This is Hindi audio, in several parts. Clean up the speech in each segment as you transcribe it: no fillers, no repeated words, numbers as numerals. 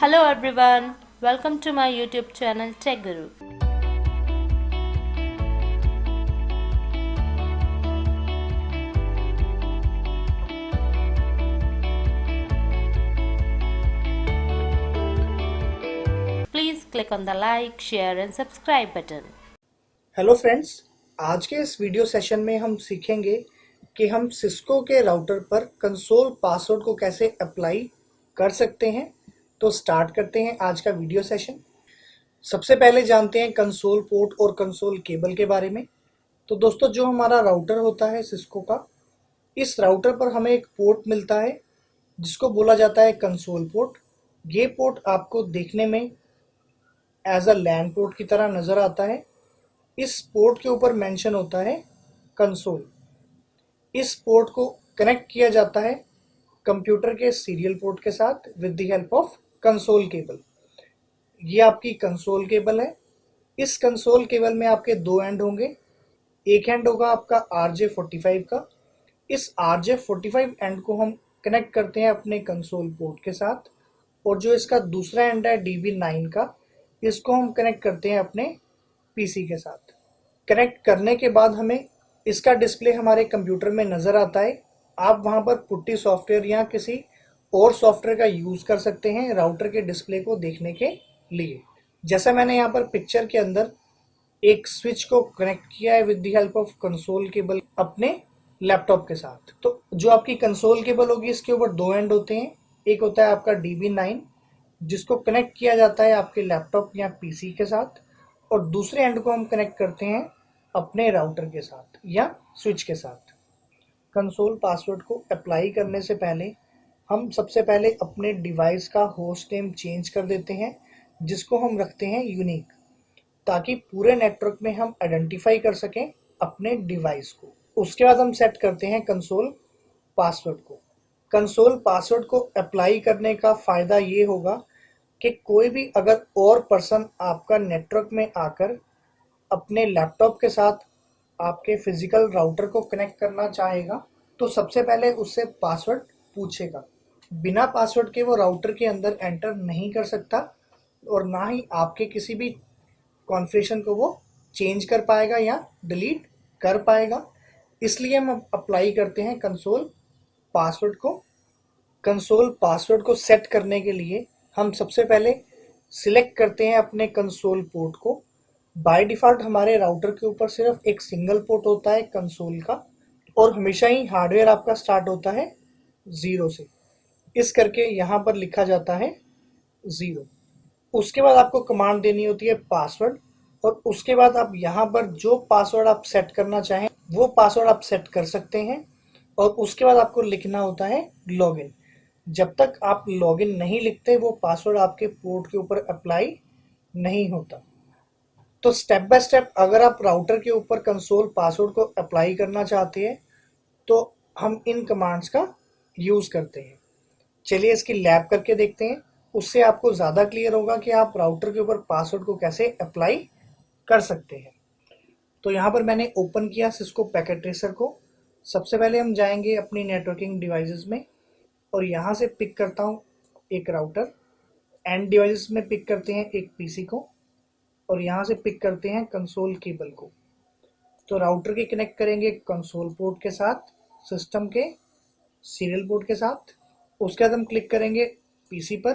Hello everyone, welcome to my YouTube channel Tech Guru. Please click on the like, share and subscribe button. Hello friends, आज के इस वीडियो सेशन में हम सीखेंगे कि हम सिस्को के राउटर पर कंसोल पासवर्ड को कैसे अप्लाई कर सकते हैं। तो स्टार्ट करते हैं आज का वीडियो सेशन। सबसे पहले जानते हैं कंसोल पोर्ट और कंसोल केबल के बारे में। तो दोस्तों, जो हमारा राउटर होता है सिस्को का, इस राउटर पर हमें एक पोर्ट मिलता है जिसको बोला जाता है कंसोल पोर्ट। ये पोर्ट आपको देखने में एज अ लैन पोर्ट की तरह नज़र आता है। इस पोर्ट के ऊपर मेंशन होता है कंसोल। इस पोर्ट को कनेक्ट किया जाता है कंप्यूटर के सीरियल पोर्ट के साथ with the help of console cable. ये आपकी कंसोल केबल है। इस कंसोल केबल में आपके दो एंड होंगे। एक एंड होगा आपका RJ45 का। इस RJ45 एंड को हम कनेक्ट करते हैं अपने कंसोल पोर्ट के साथ, और जो इसका दूसरा एंड है DB9 का, इसको हम कनेक्ट करते हैं अपने पीसी के साथ। कनेक्ट करने के बाद हमें इसका डिस्प्ले हमारे कंप्यूटर में नज़र आता है। आप वहां पर पुट्टी सॉफ्टवेयर या किसी और सॉफ्टवेयर का यूज़ कर सकते हैं राउटर के डिस्प्ले को देखने के लिए। जैसा मैंने यहाँ पर पिक्चर के अंदर एक स्विच को कनेक्ट किया है with the help of console cable अपने लैपटॉप के साथ। तो जो आपकी कंसोल केबल होगी, इसके ऊपर दो एंड होते हैं। एक होता है आपका DB9 जिसको कनेक्ट किया जाता है आपके लैपटॉप या पीसी के साथ, और दूसरे एंड को हम कनेक्ट करते हैं अपने राउटर के साथ या स्विच के साथ। कंसोल पासवर्ड को अप्लाई करने से पहले हम सबसे पहले अपने डिवाइस का होस्ट नेम चेंज कर देते हैं, जिसको हम रखते हैं यूनिक, ताकि पूरे नेटवर्क में हम आइडेंटिफाई कर सकें अपने डिवाइस को। उसके बाद हम सेट करते हैं कंसोल पासवर्ड को। कंसोल पासवर्ड को अप्लाई करने का फ़ायदा ये होगा कि कोई भी अगर और पर्सन आपका नेटवर्क में आकर अपने लैपटॉप के साथ आपके फिजिकल राउटर को कनेक्ट करना चाहेगा, तो सबसे पहले उससे पासवर्ड पूछेगा। बिना पासवर्ड के वो राउटर के अंदर एंटर नहीं कर सकता, और ना ही आपके किसी भी कॉन्फ़िगरेशन को वो चेंज कर पाएगा या डिलीट कर पाएगा। इसलिए हम अप्लाई करते हैं कंसोल पासवर्ड को। कंसोल पासवर्ड को सेट करने के लिए हम सबसे पहले सिलेक्ट करते हैं अपने कंसोल पोर्ट को। बाय डिफ़ॉल्ट हमारे राउटर के ऊपर सिर्फ एक सिंगल पोर्ट होता है कंसोल का, और हमेशा ही हार्डवेयर आपका स्टार्ट होता है 0 से। इस करके यहाँ पर लिखा जाता है 0। उसके बाद आपको कमांड देनी होती है पासवर्ड, और उसके बाद आप यहाँ पर जो पासवर्ड आप सेट करना चाहें वो पासवर्ड आप सेट कर सकते हैं, और उसके बाद आपको लिखना होता है लॉगिन। जब तक आप लॉगिन नहीं लिखते वो पासवर्ड आपके पोर्ट के ऊपर अप्लाई नहीं होता। तो स्टेप बाय स्टेप अगर आप राउटर के ऊपर कंसोल पासवर्ड को अप्लाई करना चाहते हैं तो हम इन कमांड्स का यूज़ करते हैं। चलिए इसकी लैब करके देखते हैं, उससे आपको ज़्यादा क्लियर होगा कि आप राउटर के ऊपर पासवर्ड को कैसे अप्लाई कर सकते हैं। तो यहाँ पर मैंने ओपन किया सिस्को पैकेट ट्रेसर को। सबसे पहले हम जाएंगे अपनी नेटवर्किंग डिवाइसेस में, और यहाँ से पिक करता हूँ एक राउटर। एंड डिवाइसेस में पिक करते हैं एक पीसी को, और यहाँ से पिक करते हैं कंसोल केबल को। तो राउटर के कनेक्ट करेंगे कंसोल पोर्ट के साथ, सिस्टम के सीरियल पोर्ट के साथ। उसके बाद हम क्लिक करेंगे पीसी पर।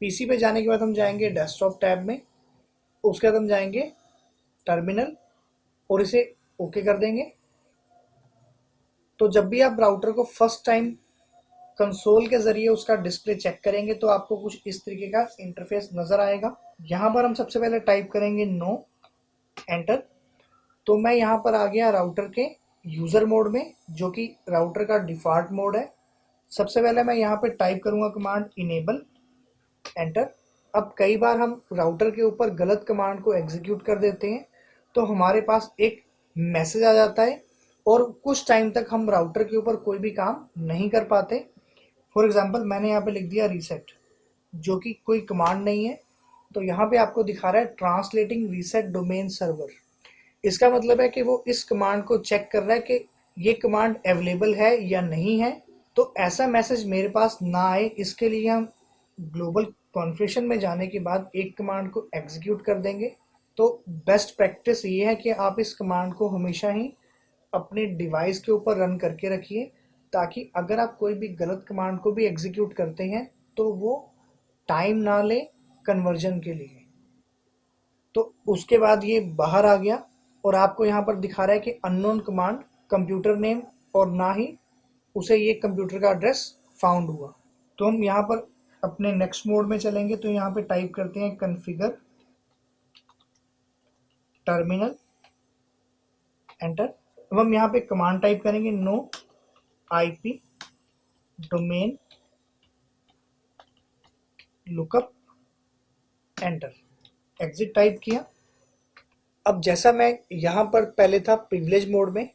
पीसी पे जाने के बाद हम जाएंगे डेस्कटॉप टैब में। उसके बाद हम जाएंगे टर्मिनल और इसे ओके कर देंगे। तो जब भी आप राउटर को फर्स्ट टाइम कंसोल के ज़रिए उसका डिस्प्ले चेक करेंगे तो आपको कुछ इस तरीके का इंटरफेस नज़र आएगा। यहाँ पर हम सबसे पहले टाइप करेंगे नो, एंटर। तो मैं यहाँ पर आ गया राउटर के यूज़र मोड में, जो कि राउटर का डिफ़ॉल्ट मोड है। सबसे पहले मैं यहाँ पे टाइप करूँगा कमांड इनेबल, एंटर। अब कई बार हम राउटर के ऊपर गलत कमांड को एग्जीक्यूट कर देते हैं, तो हमारे पास एक मैसेज आ जाता है, और कुछ टाइम तक हम राउटर के ऊपर कोई भी काम नहीं कर पाते। फॉर एग्जाम्पल मैंने यहाँ पे लिख दिया रीसेट, जो कि कोई कमांड नहीं है। तो यहाँ पे आपको दिखा रहा है ट्रांसलेटिंग रीसेट डोमेन सर्वर। इसका मतलब है कि वो इस कमांड को चेक कर रहा है कि ये कमांड अवेलेबल है या नहीं है। तो ऐसा मैसेज मेरे पास ना आए, इसके लिए हम ग्लोबल कॉन्फ़िगरेशन में जाने के बाद एक कमांड को एग्जीक्यूट कर देंगे। तो बेस्ट प्रैक्टिस ये है कि आप इस कमांड को हमेशा ही अपने डिवाइस के ऊपर रन करके रखिए, ताकि अगर आप कोई भी गलत कमांड को भी एग्जीक्यूट करते हैं तो वो टाइम ना ले कन्वर्जन के लिए। तो उसके बाद ये बाहर आ गया और आपको यहाँ पर दिखा रहा है कि अननोन कमांड कंप्यूटर नेम, और ना ही उसे ये कंप्यूटर का एड्रेस फाउंड हुआ। तो हम यहाँ पर अपने नेक्स्ट मोड में चलेंगे, तो यहाँ पे टाइप करते हैं कॉन्फ़िगर टर्मिनल, एंटर। अब हम यहाँ पे कमांड टाइप करेंगे no IP domain lookup, enter. Exit type किया। अब जैसा मैं यहाँ पर पहले था प्रिविलेज मोड में,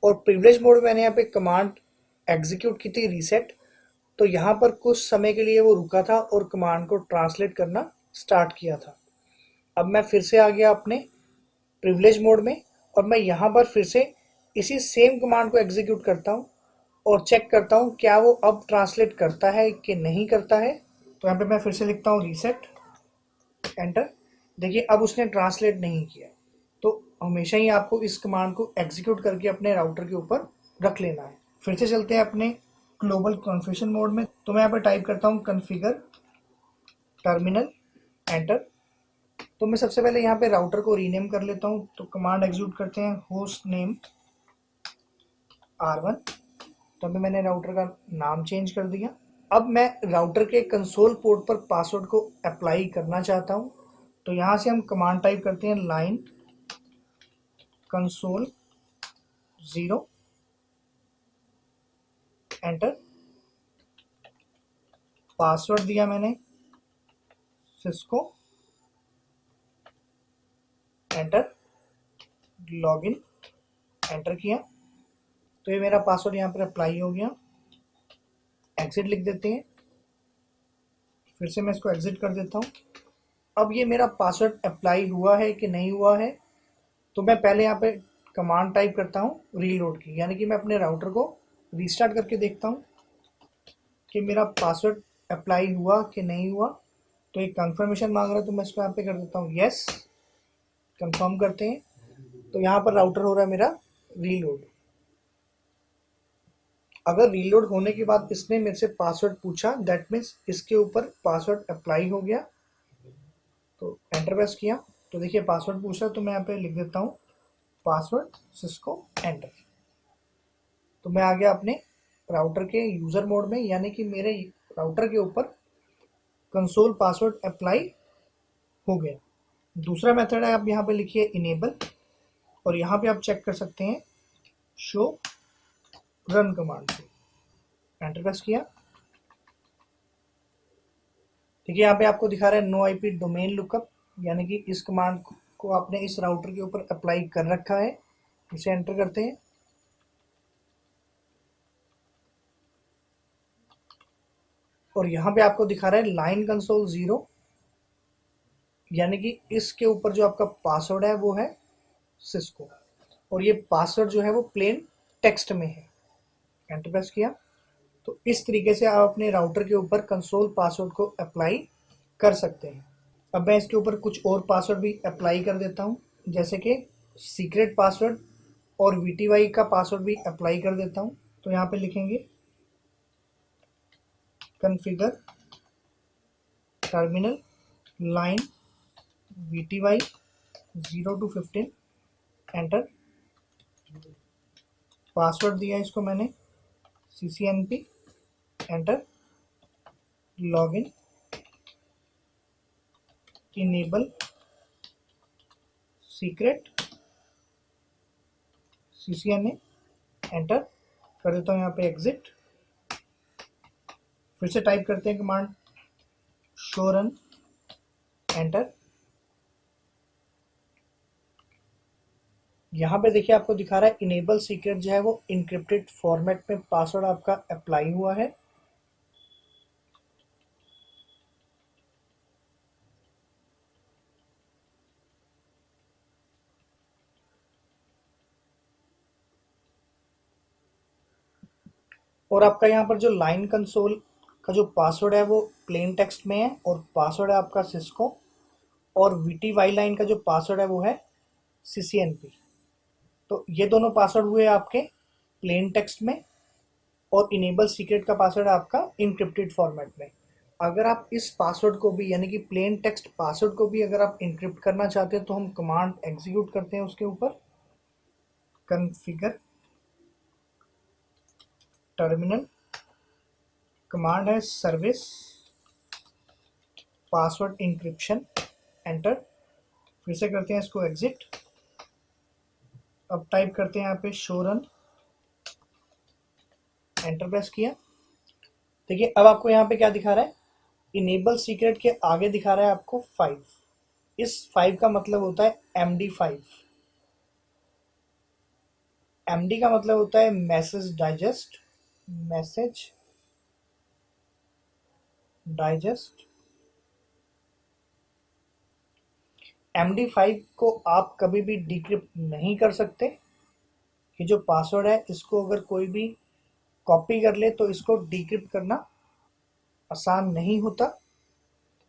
और प्रिविलेज मोड में मैंने यहाँ पे कमांड एग्जीक्यूट की थी रीसेट, तो यहाँ पर कुछ समय के लिए वो रुका था और कमांड को ट्रांसलेट करना स्टार्ट किया था। अब मैं फिर से आ गया अपने प्रिविलेज मोड में, और मैं यहाँ पर फिर से इसी सेम कमांड को एग्जीक्यूट करता हूँ और चेक करता हूँ क्या वो अब ट्रांसलेट करता है कि नहीं करता है। तो यहाँ पे मैं फिर से लिखता हूँ रीसेट, एंटर। देखिए अब उसने ट्रांसलेट नहीं किया। तो हमेशा ही आपको इस कमांड को एग्जीक्यूट करके अपने राउटर के ऊपर रख लेना है। फिर से चलते हैं अपने ग्लोबल कॉन्फ़िगरेशन मोड में, तो मैं यहाँ पर टाइप करता हूँ कॉन्फ़िगर टर्मिनल, एंटर। तो मैं सबसे पहले यहाँ पे राउटर को रीनेम कर लेता हूँ, तो कमांड एग्जीक्यूट करते हैं होस्ट नेम R1। तो अभी मैंने राउटर का नाम चेंज कर दिया। अब मैं राउटर के कंसोल पोर्ट पर पासवर्ड को अप्लाई करना चाहता हूँ, तो यहाँ से हम कमांड टाइप करते हैं लाइन कंसोल 0, एंटर। पासवर्ड दिया मैंने सिस्को, एंटर। लॉगिन, एंटर किया। तो ये मेरा पासवर्ड यहाँ पर अप्लाई हो गया। एग्जिट लिख देते हैं, फिर से मैं इसको एग्जिट कर देता हूँ। अब ये मेरा पासवर्ड अप्लाई हुआ है कि नहीं हुआ है, तो मैं पहले यहाँ पे कमांड टाइप करता हूँ रीलोड की, यानी कि मैं अपने राउटर को रीस्टार्ट करके देखता हूँ कि मेरा पासवर्ड अप्लाई हुआ कि नहीं हुआ। तो एक कंफर्मेशन मांग रहा है, तो मैं इसको यहाँ पे कर देता हूँ यस, कंफर्म करते हैं। तो यहाँ पर राउटर हो रहा है मेरा रीलोड। अगर रीलोड होने के बाद इसने मेरे से पासवर्ड पूछा, दैट मीन्स इसके ऊपर पासवर्ड अप्लाई हो गया। तो एंटर प्रेस किया, तो देखिए पासवर्ड पूछा, तो मैं यहाँ पे लिख देता हूँ पासवर्ड सिस्को, एंटर। तो मैं आ गया अपने राउटर के यूज़र मोड में, यानी कि मेरे राउटर के ऊपर कंसोल पासवर्ड अप्लाई हो गया। दूसरा मेथड है, आप यहाँ पे लिखिए इनेबल, और यहाँ पे आप चेक कर सकते हैं शो रन कमांड से, एंटर प्रेस किया। देखिए यहाँ पे आपको दिखा रहा है नो आईपी डोमेन लुकअप, यानी कि इस कमांड को आपने इस राउटर के ऊपर अप्लाई कर रखा है। इसे एंटर करते हैं, और यहाँ पे आपको दिखा रहा है लाइन कंसोल 0, यानी कि इसके ऊपर जो आपका पासवर्ड है वो है सिस्को, और ये पासवर्ड जो है वो प्लेन टेक्स्ट में है। एंटर प्रेस किया। तो इस तरीके से आप अपने राउटर के ऊपर कंसोल पासवर्ड को अप्लाई कर सकते हैं। अब मैं इसके ऊपर कुछ और पासवर्ड भी अप्लाई कर देता हूँ, जैसे कि सीक्रेट पासवर्ड और VTY का पासवर्ड भी अप्लाई कर देता हूँ। तो यहाँ पे लिखेंगे configure terminal line VTY 0 to 15, enter. Password दिया इसको मैंने CCNP, enter. Login, enable secret CCNA, enter कर देता हूँ। यहाँ पे एग्जिट, फिर से टाइप करते हैं कमांड शो रन, एंटर। यहाँ पे देखिए आपको दिखा रहा है इनेबल सीक्रेट जो है वो इनक्रिप्टेड फॉर्मेट में पासवर्ड आपका अप्लाई हुआ है। और आपका यहाँ पर जो लाइन कंसोल का जो पासवर्ड है वो प्लेन टेक्स्ट में है और पासवर्ड है आपका सिस्को, और VTY लाइन का जो पासवर्ड है वो है CCNP। तो ये दोनों पासवर्ड हुए आपके प्लेन टेक्स्ट में, और इनेबल सीक्रेट का पासवर्ड है आपका इनक्रिप्टेड फॉर्मेट में। अगर आप इस पासवर्ड को भी यानी कि प्लेन टेक्स्ट पासवर्ड को भी अगर आप इनक्रिप्ट करना चाहते हैं तो हम कमांड एग्जीक्यूट करते हैं उसके ऊपर, कॉन्फ़िगर टर्मिनल, कमांड है सर्विस पासवर्ड इंक्रिप्शन, एंटर। फिर से करते हैं इसको एग्जिट। अब टाइप करते हैं यहाँ पे शो रन, एंटर प्रेस किया। देखिए अब आपको यहाँ पे क्या दिखा रहा है, इनेबल सीक्रेट के आगे दिखा रहा है आपको 5। इस 5 का मतलब होता है MD5। MD का मतलब होता है message digest, message digest. MD5 को आप कभी भी डिक्रिप्ट नहीं कर सकते। कि जो पासवर्ड है इसको अगर कोई भी कॉपी कर ले तो इसको डिक्रिप्ट करना आसान नहीं होता,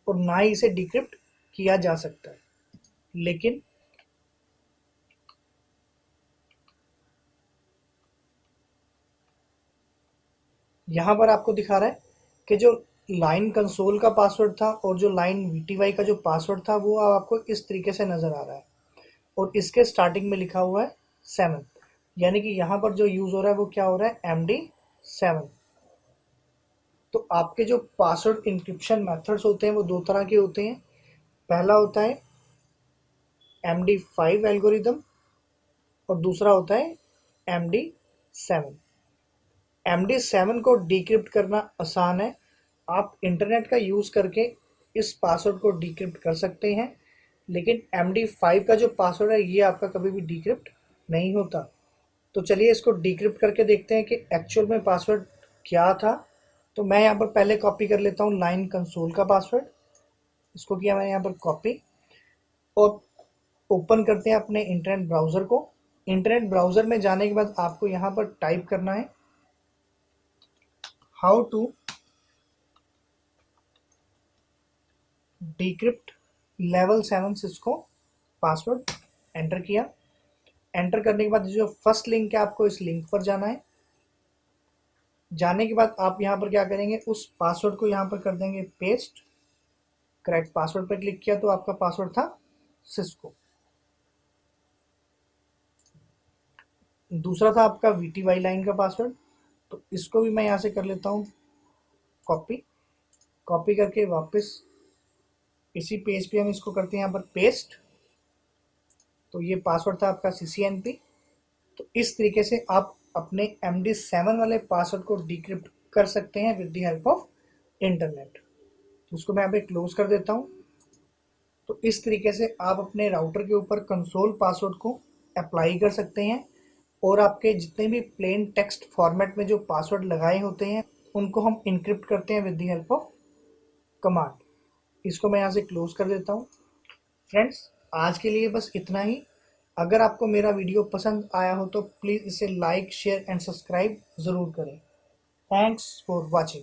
और ना ही इसे डिक्रिप्ट किया जा सकता है। लेकिन यहाँ पर आपको दिखा रहा है कि जो लाइन कंसोल का पासवर्ड था और जो लाइन VTY का जो पासवर्ड था वो आपको इस तरीके से नज़र आ रहा है, और इसके स्टार्टिंग में लिखा हुआ है 7। यानी कि यहाँ पर जो यूज़ हो रहा है वो क्या हो रहा है, MD7। तो आपके जो पासवर्ड इंक्रिप्शन मेथड्स होते हैं वो दो तरह के होते हैं। पहला होता है MD5 एल्गोरिदम और दूसरा होता है MD7। MD7 को डिक्रिप्ट करना आसान है। आप इंटरनेट का यूज़ करके इस पासवर्ड को डिक्रिप्ट कर सकते हैं, लेकिन MD5 का जो पासवर्ड है ये आपका कभी भी डिक्रिप्ट नहीं होता। तो चलिए इसको डिक्रिप्ट करके देखते हैं कि एक्चुअल में पासवर्ड क्या था। तो मैं यहाँ पर पहले कॉपी कर लेता हूँ लाइन कंसोल का पासवर्ड। इसको किया मैंने यहाँ पर कॉपी, और ओपन करते हैं अपने इंटरनेट ब्राउज़र को। इंटरनेट ब्राउज़र में जाने के बाद आपको यहाँ पर टाइप करना है how to decrypt level 7 Cisco password, enter किया। एंटर करने के बाद जो फर्स्ट लिंक है आपको इस लिंक पर जाना है। जाने के बाद आप यहाँ पर क्या करेंगे, उस पासवर्ड को यहाँ पर कर देंगे पेस्ट। करेक्ट पासवर्ड पर क्लिक किया तो आपका पासवर्ड था सिस्को। दूसरा था आपका VTY लाइन का पासवर्ड, तो इसको भी मैं यहाँ से कर लेता हूँ कॉपी। कॉपी करके वापस इसी पेज पे हम इसको करते हैं यहाँ पर पेस्ट। तो ये पासवर्ड था आपका CCNP। तो इस तरीके से आप अपने MD7 वाले पासवर्ड को डिक्रिप्ट कर सकते हैं with the help of internet. उसको मैं यहाँ पे क्लोज कर देता हूँ। तो इस तरीके से आप अपने राउटर के ऊपर कंसोल पासवर्ड को अप्लाई कर सकते हैं, और आपके जितने भी प्लेन टेक्स्ट फॉर्मेट में जो पासवर्ड लगाए होते हैं उनको हम इनक्रिप्ट करते हैं with the help of command. इसको मैं यहाँ से क्लोज कर देता हूँ। फ्रेंड्स आज के लिए बस इतना ही। अगर आपको मेरा वीडियो पसंद आया हो तो प्लीज़ इसे लाइक शेयर एंड सब्सक्राइब ज़रूर करें। Thanks for watching.